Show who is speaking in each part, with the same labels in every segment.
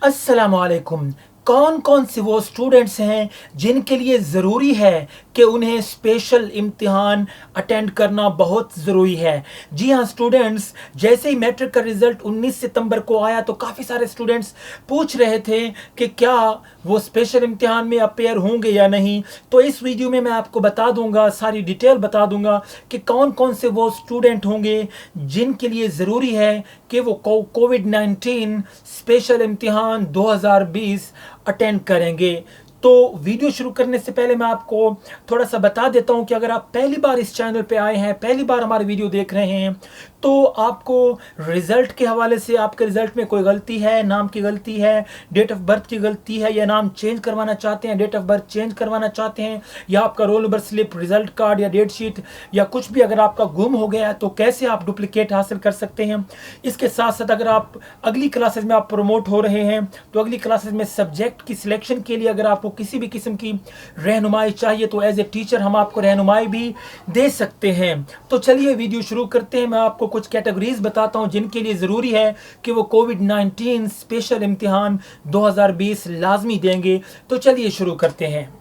Speaker 1: अस्सलामुअलैकुम। कौन कौन से वो स्टूडेंट्स हैं जिनके लिए ज़रूरी है कि उन्हें स्पेशल इम्तिहान अटेंड करना बहुत ज़रूरी है। जी हाँ स्टूडेंट्स, जैसे ही मैट्रिक का रिज़ल्ट 19 सितंबर को आया तो काफ़ी सारे स्टूडेंट्स पूछ रहे थे कि क्या वो स्पेशल इम्तिहान में अपेयर होंगे या नहीं। तो इस वीडियो में मैं आपको बता दूंगा, सारी डिटेल बता दूंगा कि कौन कौन से वो स्टूडेंट होंगे जिनके लिए ज़रूरी है कि वो कोविड-19 स्पेशल इम्तिहान 2020 अटेंड करेंगे। तो वीडियो शुरू करने से पहले मैं आपको थोड़ा सा बता देता हूं कि अगर आप पहली बार इस चैनल पे आए हैं, पहली बार हमारे वीडियो देख रहे हैं, तो आपको रिज़ल्ट के हवाले से आपके रिज़ल्ट में कोई गलती है, नाम की गलती है, डेट ऑफ बर्थ की गलती है, या नाम चेंज करवाना चाहते हैं, डेट ऑफ बर्थ चेंज करवाना चाहते हैं, या आपका roll number slip, result card या डेट शीट या कुछ भी अगर आपका गुम हो गया है तो कैसे आप डुप्लीकेट हासिल कर सकते हैं। इसके साथ साथ अगर आप अगली क्लासेज में आप प्रमोट हो रहे हैं तो अगली क्लासेज में सब्जेक्ट की सिलेक्शन के लिए अगर आपको किसी भी किस्म की रहनुमाई चाहिए तो एज ए टीचर हम आपको रहनुमाई भी दे सकते हैं। तो चलिए वीडियो शुरू करते हैं। मैं आपको कुछ कैटेगरीज बताता हूं जिनके लिए ज़रूरी है कि वो कोविड-19 स्पेशल इम्तिहान 2020 लाजमी देंगे। तो चलिए शुरू करते हैं।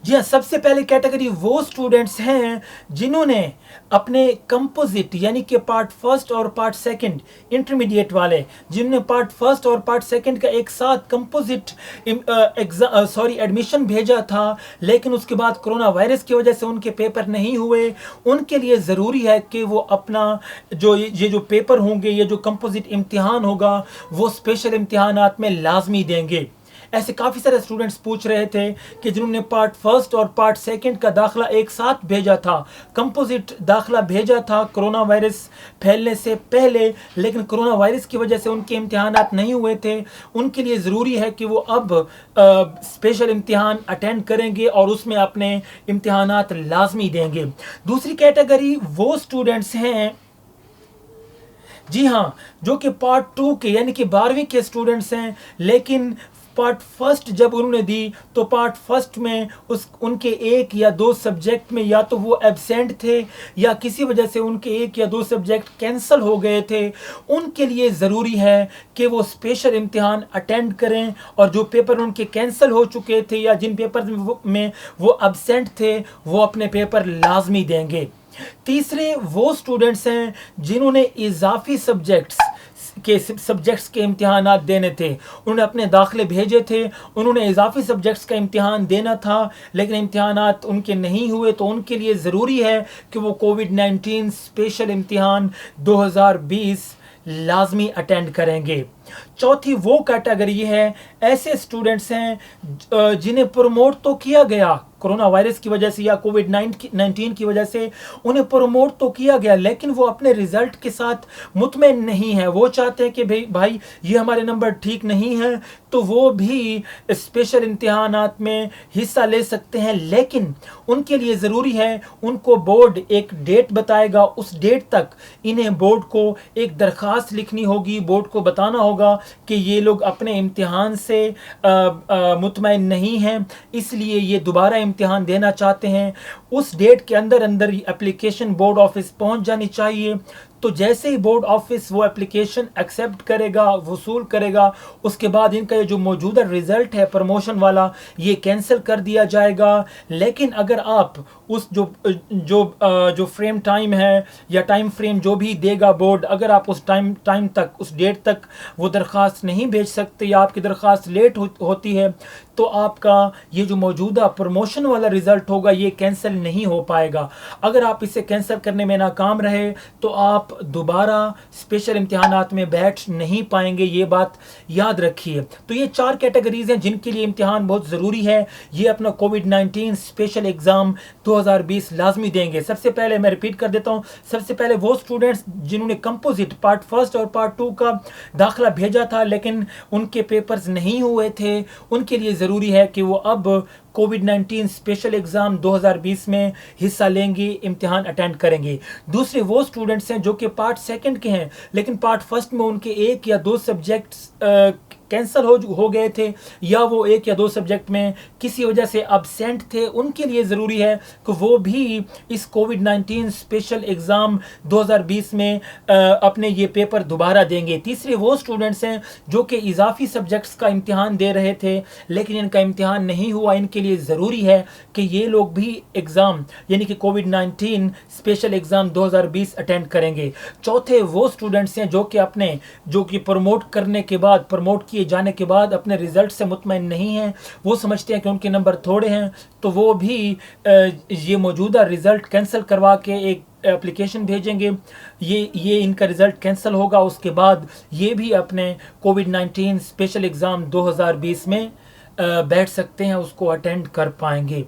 Speaker 1: जी हाँ, सबसे पहले कैटेगरी वो स्टूडेंट्स हैं जिन्होंने अपने कंपोजिट यानी कि पार्ट फर्स्ट और पार्ट सेकंड इंटरमीडिएट वाले, जिन्होंने पार्ट फर्स्ट और पार्ट सेकंड का एक साथ कंपोजिट एडमिशन भेजा था, लेकिन उसके बाद कोरोना वायरस की वजह से उनके पेपर नहीं हुए। उनके लिए ज़रूरी है कि वो अपना जो पेपर होंगे, ये जो कंपोजिट इम्तिहान होगा, वो स्पेशल इम्तिहानात में लाजमी देंगे। ऐसे काफ़ी सारे स्टूडेंट्स पूछ रहे थे कि जिन्होंने पार्ट फर्स्ट और पार्ट सेकंड का दाखला एक साथ भेजा था, कंपोजिट दाखला भेजा था कोरोना वायरस फैलने से पहले, लेकिन कोरोना वायरस की वजह से उनके इम्तिहानात नहीं हुए थे। उनके लिए ज़रूरी है कि वो अब स्पेशल इम्तिहान अटेंड करेंगे और उसमें अपने इम्तिहानात लाजमी देंगे। दूसरी कैटेगरी वो स्टूडेंट्स हैं, जी हाँ, जो कि पार्ट टू के यानी कि 12वीं के स्टूडेंट्स हैं, लेकिन पार्ट फर्स्ट जब उन्होंने दी तो पार्ट फर्स्ट में उनके एक या दो सब्जेक्ट में या तो वो एब्सेंट थे या किसी वजह से उनके एक या दो सब्जेक्ट कैंसिल हो गए थे। उनके लिए ज़रूरी है कि वो स्पेशल इम्तिहान अटेंड करें और जो पेपर उनके कैंसिल हो चुके थे या जिन पेपर में वो एब्सेंट थे वो अपने पेपर लाजमी देंगे। तीसरे वो स्टूडेंट्स हैं जिन्होंने इजाफी सब्जेक्ट्स के इम्तिहानात देने थे। उन्होंने अपने दाखिले भेजे थे, उन्होंने इजाफी सब्जेक्ट्स का इम्तिहान देना था, लेकिन इम्तिहानात उनके नहीं हुए। तो उनके लिए ज़रूरी है कि वो कोविड-19 स्पेशल इम्तिहान 2020 लाजमी अटेंड करेंगे। चौथी वो कैटेगरी है, ऐसे स्टूडेंट्स हैं जिन्हें प्रमोट तो किया गया कोरोना वायरस की वजह से या कोविड-19 की वजह से, उन्हें प्रमोट तो किया गया, लेकिन वो अपने रिजल्ट के साथ मुतमईन नहीं है। वो चाहते हैं कि भाई ये हमारे नंबर ठीक नहीं है, तो वो भी स्पेशल इम्तिहानात में हिस्सा ले सकते हैं। लेकिन उनके लिए ज़रूरी है, उनको बोर्ड एक डेट बताएगा, उस डेट तक इन्हें बोर्ड को एक दरख्वास्त लिखनी होगी, बोर्ड को बताना होगा कि ये लोग अपने इम्तिहान से मुतमईन नहीं हैं, इसलिए ये दोबारा इम्तिहान देना चाहते हैं। उस डेट के अंदर अंदर एप्लीकेशन बोर्ड ऑफिस पहुंच जानी चाहिए। तो जैसे ही बोर्ड ऑफिस वो एप्लीकेशन एक्सेप्ट करेगा, वसूल करेगा, उसके बाद इनका ये जो मौजूदा रिज़ल्ट है प्रमोशन वाला, ये कैंसिल कर दिया जाएगा। लेकिन अगर आप उस जो फ्रेम टाइम है या टाइम फ्रेम जो भी देगा बोर्ड, अगर आप उस टाइम तक, उस डेट तक वो दरख्वास्त नहीं भेज सकते या आपकी दरख्वास्त लेट होती है, तो आपका ये जो मौजूदा प्रमोशन वाला रिज़ल्ट होगा ये कैंसिल नहीं हो पाएगा। अगर आप इसे कैंसिल करने में नाकाम रहे तो आप दोबारा स्पेशल इम्तिहानात में बैठ नहीं पाएंगे, ये बात याद रखिए। तो ये चार कैटेगरीज हैं जिनके लिए इम्तिहान बहुत ज़रूरी है। ये अपना कोविड-19 स्पेशल एग्ज़ाम 2020 लाजमी देंगे। सबसे पहले मैं रिपीट कर देता हूँ, सबसे पहले वो स्टूडेंट्स जिन्होंने कंपोजिट पार्ट फर्स्ट और पार्ट टू का दाखिला भेजा था लेकिन उनके पेपर्स नहीं हुए थे, उनके लिए ज़रूरी है कि वो अब कोविड-19 स्पेशल एग्ज़ाम 2020 में हिस्सा लेंगे, इम्तिहान अटेंड करेंगे। दूसरे वो स्टूडेंट्स हैं जो कि पार्ट सेकंड के हैं लेकिन पार्ट फर्स्ट में उनके एक या दो सब्जेक्ट्स कैंसिल हो गए थे या वो 1 या 2 सब्जेक्ट में किसी वजह से अब्सेंट थे, उनके लिए ज़रूरी है कि वो भी इस कोविड-19 स्पेशल एग्ज़ाम 2020 में अपने ये पेपर दोबारा देंगे। तीसरे वो स्टूडेंट्स हैं जो कि इजाफी सब्जेक्ट्स का इम्तिहान दे रहे थे लेकिन इनका इम्तिहान नहीं हुआ, इनके लिए ज़रूरी है कि ये लोग भी एग्ज़ाम यानी कि कोविड-19 स्पेशल एग्ज़ाम 2020 अटेंड करेंगे। चौथे वो स्टूडेंट्स हैं जो कि प्रमोट किए जाने के बाद अपने रिजल्ट से मुतमईन नहीं हैं, वो समझते हैं कि उनके नंबर थोड़े हैं, तो वो भी ये मौजूदा रिज़ल्ट कैंसिल करवा के एक एप्लीकेशन भेजेंगे। ये इनका रिज़ल्ट कैंसिल होगा, उसके बाद ये भी अपने कोविड-19 स्पेशल एग्ज़ाम 2020 में बैठ सकते हैं, उसको अटेंड कर पाएंगे।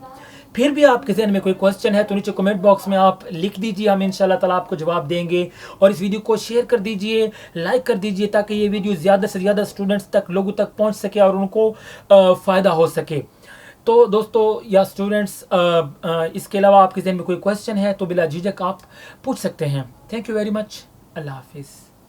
Speaker 1: फिर भी आपके ज़हन में कोई क्वेश्चन है तो नीचे कमेंट बॉक्स में आप लिख दीजिए, हम इंशाल्लाह ताला आपको जवाब देंगे। और इस वीडियो को शेयर कर दीजिए, लाइक कर दीजिए ताकि ये वीडियो ज़्यादा से ज़्यादा स्टूडेंट्स तक, लोगों तक पहुंच सके और उनको फ़ायदा हो सके। तो दोस्तों या स्टूडेंट्स, इसके अलावा आपके ज़हन में कोई क्वेश्चन है तो बिला झिझक आप पूछ सकते हैं। Thank you very much. अल्लाह हाफिज़।